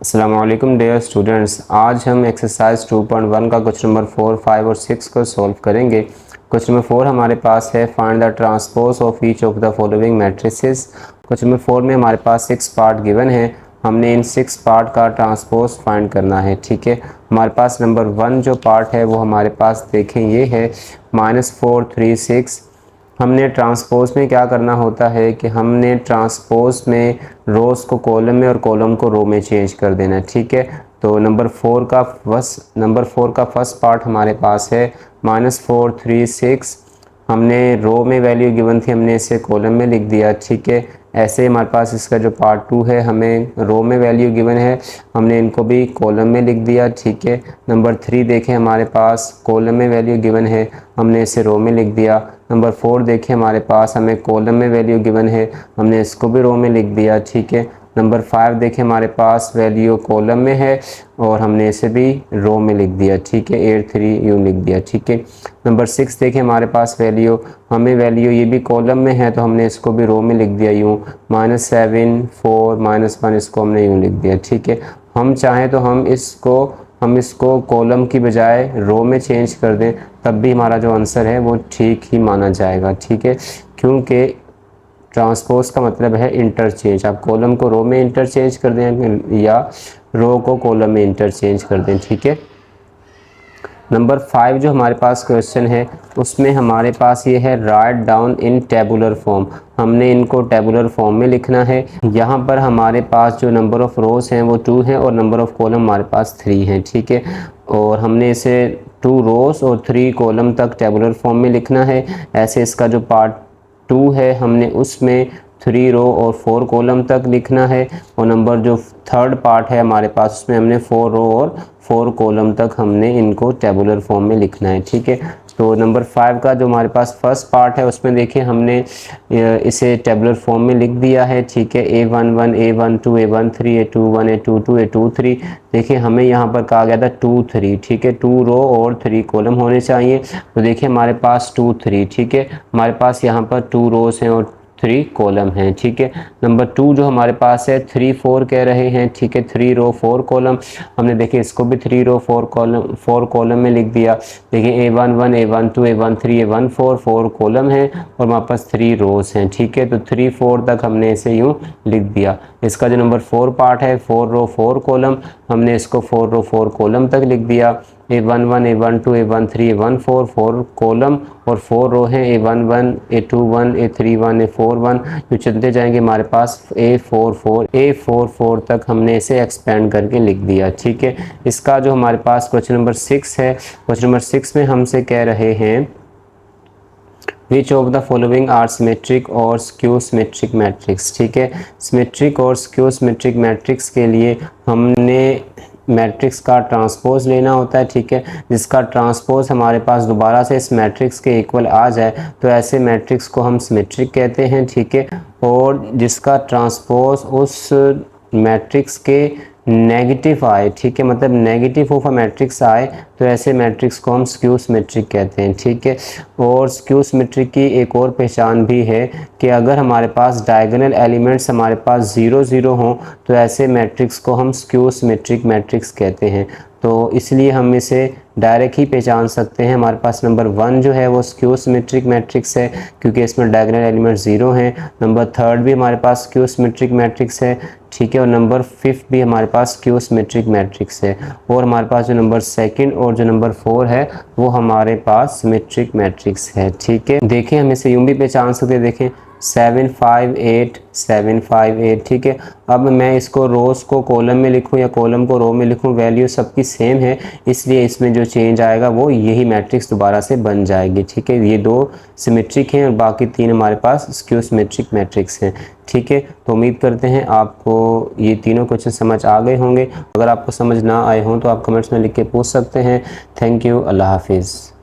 अस्सलाम वालेकुम dear students, आज हम एक्सरसाइज 2.1 का क्वेश्चन नंबर 4, 5 और 6 को सॉल्व करेंगे। क्वेश्चन नंबर 4 हमारे पास है find the transpose of each of the following matrices. Question number 4 में हमारे पास 6 पार्ट गिवन है, हमने इन 6 पार्ट का ट्रांसपोज फाइंड करना है। ठीक है, हमारे पास नंबर 1 जो पार्ट है वो हमारे पास देखें ये है -4 3 6। हमने ट्रांसपोज में क्या करना होता है कि हमने ट्रांसपोज में रोज़ को कॉलम में और कॉलम को रो में चेंज कर देना है। ठीक है, तो नंबर 4 का फर्स्ट पार्ट हमारे पास है -4 3 6। हमने रो में वैल्यू गिवन थी, हमने इसे कॉलम में लिख दिया। ठीक है, ऐसे हमारे पास इसका जो पार्ट 2 है, हमें रो में वैल्यू गिवन है, हमने इनको भी कॉलम में लिख दिया। ठीक है, नंबर 3 देखें हमारे पास कॉलम में वैल्यू गिवन है, हमने इसे रो में लिख दिया। नंबर 4 देखें हमारे पास हमें कॉलम में वैल्यू गिवन है, हमने इसको भी रो में लिख दिया। ठीक है, नंबर 5 देखें हमारे पास वैल्यू कॉलम में है और हमने इसे भी रो में लिख दिया। ठीक है, 8 3 यूँ लिख दिया। ठीक है, नंबर 6 देखें हमारे पास वैल्यू ये भी कॉलम में है तो हमने इसको भी रो में लिख दिया यूँ -7 4 -1, इसको हमने यूँ लिख दिया। ठीक है, हम चाहें तो हम इसको कॉलम की बजाय रो में चेंज कर दें, तब भी हमारा जो आंसर है वो ठीक ही माना जाएगा। ठीक है, क्योंकि ट्रांसपोज का मतलब है इंटरचेंज। आप कॉलम को रो में इंटरचेंज कर दें या रो को कॉलम में इंटरचेंज कर दें। ठीक है, नंबर 5 जो हमारे पास क्वेश्चन है उसमें हमारे पास ये है write down in tabular form. हमने इनको टेबुलर फॉर्म में लिखना है। यहाँ पर हमारे पास जो नंबर ऑफ़ रोज़ हैं वो 2 हैं और नंबर ऑफ़ कॉलम हमारे पास 3 हैं। ठीक है, और हमने इसे 2 रोज़ और 3 कॉलम तक टेबुलर फॉर्म में लिखना है। ऐसे इसका जो पार्ट 2 है हमने उसमें 3 रो और 4 कॉलम तक लिखना है, और नंबर जो थर्ड पार्ट है हमारे पास उसमें हमने 4 रो और 4 कॉलम तक हमने इनको टेबुलर फॉर्म में लिखना है। ठीक है, तो नंबर 5 का जो हमारे पास फर्स्ट पार्ट है उसमें देखिए हमने इसे टेबुलर फॉर्म में लिख दिया है। ठीक है, A11 A12 A13 A21 A22 A23। देखिए हमें यहाँ पर कहा गया था 2 3। ठीक है, 2 रो और 3 कॉलम होने चाहिए, तो देखिए हमारे पास 2 3। ठीक है, हमारे पास यहाँ पर 2 रोज़ हैं और 3 कॉलम हैं। ठीक है, नंबर 2 जो हमारे पास है 3 4 कह रहे हैं। ठीक है, 3 रो 4 कॉलम, हमने देखिए इसको भी 3 रो 4 कॉलम में लिख दिया। देखिए A11 A12 A13 A14 4 column है और हमारे पास 3 रोज हैं। ठीक है, तो 3 4 तक हमने इसे यूँ लिख दिया। इसका जो नंबर 4 पार्ट है 4 रो 4 कॉलम, हमने इसको 4 रो 4 कॉलम तक लिख दिया। A11 A12 A13 A14 4 column और 4 रो हैं, A11 A21 A31 A41, जो चलते जाएंगे हमारे पास A44 तक हमने इसे एक्सपेंड करके लिख दिया। ठीक है, इसका जो हमारे पास क्वेश्चन नंबर 6 है, क्वेश्चन नंबर 6 में हमसे कह रहे हैं which of the following are symmetric और स्क्यू सिमेट्रिक मैट्रिक्स। ठीक है, सिमेट्रिक और स्क्यू सिमेट्रिक मैट्रिक्स के लिए हमने मैट्रिक्स का ट्रांसपोज लेना होता है। ठीक है, जिसका ट्रांसपोज हमारे पास दोबारा से इस मैट्रिक्स के इक्वल आ जाए तो ऐसे मैट्रिक्स को हम सिमेट्रिक कहते हैं। ठीक है, और जिसका ट्रांसपोज उस मैट्रिक्स के नेगेटिव आए, ठीक है, मतलब नेगेटिव ऑफ अ मैट्रिक्स आए, तो ऐसे मैट्रिक्स को हम स्क्यू सिमेट्रिक कहते हैं। ठीक है, और स्क्यू सिमेट्रिक की एक और पहचान भी है कि अगर हमारे पास डायगोनल एलिमेंट्स हमारे पास 0 0 हों तो ऐसे मैट्रिक्स को हम स्क्यू सिमेट्रिक मैट्रिक्स कहते हैं। तो इसलिए हम इसे डायरेक्ट ही पहचान सकते हैं। हमारे पास नंबर 1 जो है वो स्क्यू सिमेट्रिक मैट्रिक्स है क्योंकि इसमें डायगोनल एलिमेंट 0 हैं। नंबर 3 भी हमारे पास स्क्यू सिमेट्रिक मैट्रिक्स है। ठीक है, और नंबर 5 भी हमारे पास स्क्यू सिमेट्रिक मैट्रिक्स है। और हमारे पास जो नंबर 2 और जो नंबर 4 है वो हमारे पास सिमेट्रिक मैट्रिक्स है। ठीक है, देखें हम इसे यूँ भी पहचान सकते हैं, देखें 7 5 8 7 5 8। ठीक है, अब मैं इसको रोज़ को कॉलम में लिखूं या कॉलम को रो में लिखूं, वैल्यू सबकी सेम है, इसलिए इसमें जो चेंज आएगा वो यही मैट्रिक्स दोबारा से बन जाएगी। ठीक है, ये 2 सिमेट्रिक हैं और बाकी 3 हमारे पास स्क्यू सिमेट्रिक मैट्रिक्स हैं। ठीक है, तो उम्मीद करते हैं आपको ये तीनों क्वेश्चन समझ आ गए होंगे। अगर आपको समझ ना आए हों तो आप कमेंट्स में लिख के पूछ सकते हैं। थैंक यू, अल्लाह हाफिज़।